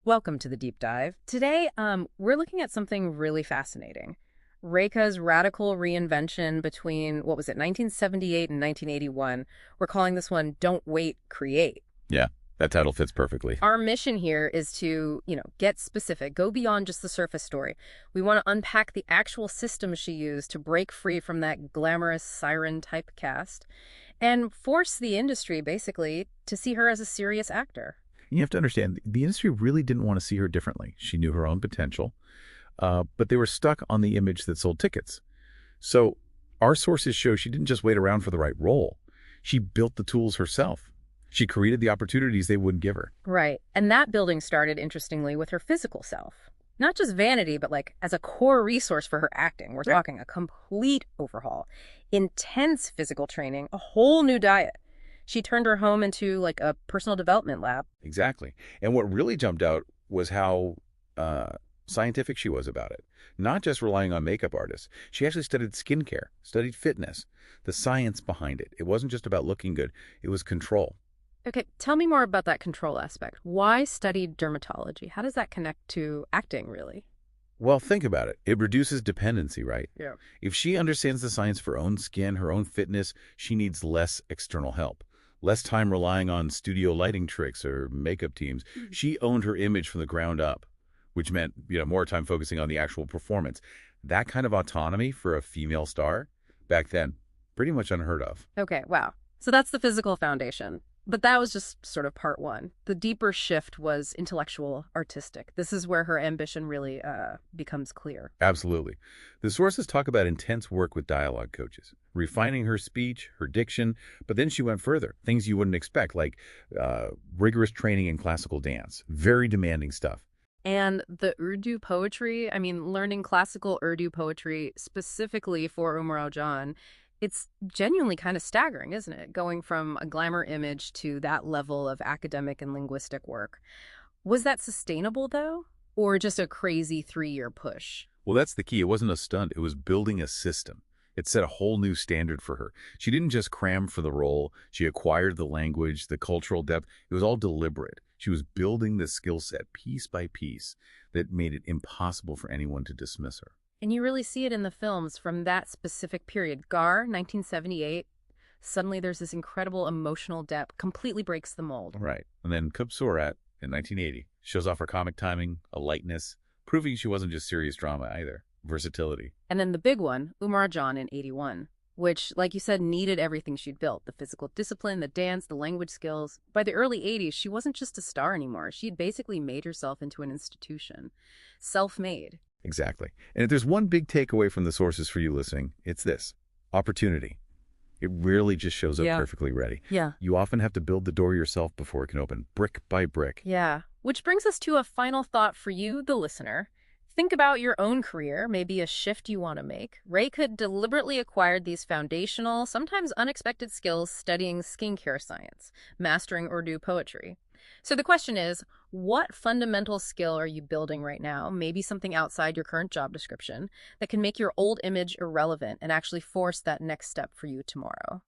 Welcome to the deep dive. Today, we're looking at something really fascinating. Rekha's radical reinvention between, what was it, 1978 and 1981. We're calling this one Don't Wait, Create. Yeah, that title fits perfectly. Our mission here is to, get specific, go beyond just the surface story. We want to unpack the actual systems she used to break free from that glamorous siren typecast and force the industry, basically, to see her as a serious actor. You have to understand, the industry really didn't want to see her differently. She knew her own potential, but they were stuck on the image that sold tickets. So our sources show she didn't just wait around for the right role. She built the tools herself. She created the opportunities they wouldn't give her. Right. And that building started, interestingly, with her physical self. Not just vanity, but as a core resource for her acting. We're talking a complete overhaul, intense physical training, a whole new diet. She turned her home into a personal development lab. Exactly. And what really jumped out was how scientific she was about it. Not just relying on makeup artists. She actually studied skincare, studied fitness, the science behind it. It wasn't just about looking good. It was control. Okay, tell me more about that control aspect. Why study dermatology? How does that connect to acting, really? Well, think about it. It reduces dependency, right? Yeah. If she understands the science for her own skin, her own fitness, she needs less external help. Less time relying on studio lighting tricks or makeup teams. She owned her image from the ground up, which meant, more time focusing on the actual performance. That kind of autonomy for a female star, back then, pretty much unheard of. Okay, wow. So that's the physical foundation. But that was just sort of part one. The deeper shift was intellectual, artistic. This is where her ambition really becomes clear. Absolutely. The sources talk about intense work with dialogue coaches, refining her speech, her diction, but then she went further. Things you wouldn't expect, like rigorous training in classical dance, very demanding stuff. And the Urdu poetry, learning classical Urdu poetry specifically for Umar Jan, it's genuinely kind of staggering, isn't it? Going from a glamour image to that level of academic and linguistic work. Was that sustainable, though? Or just a crazy 3-year push? Well, that's the key. It wasn't a stunt. It was building a system. It set a whole new standard for her. She didn't just cram for the role. She acquired the language, the cultural depth. It was all deliberate. She was building the skill set piece by piece that made it impossible for anyone to dismiss her. And you really see it in the films from that specific period. Gar, 1978, suddenly there's this incredible emotional depth, completely breaks the mold. Right. And then Khubsurat in 1980 shows off her comic timing, a lightness, proving she wasn't just serious drama either. Versatility. And then the big one, Umar Jan in 81, which, like you said, needed everything she'd built. The physical discipline, the dance, the language skills. By the early 80s, she wasn't just a star anymore. She'd basically made herself into an institution. Self-made. Exactly. And if there's one big takeaway from the sources for you listening, it's this. Opportunity. It rarely just shows up perfectly ready. Yeah. You often have to build the door yourself before it can open, brick by brick. Yeah. Which brings us to a final thought for you, the listener. Think about your own career, maybe a shift you want to make. Rekha deliberately acquired these foundational, sometimes unexpected skills studying skincare science, mastering Urdu poetry. So the question is, what fundamental skill are you building right now, maybe something outside your current job description, that can make your old image irrelevant and actually force that next step for you tomorrow?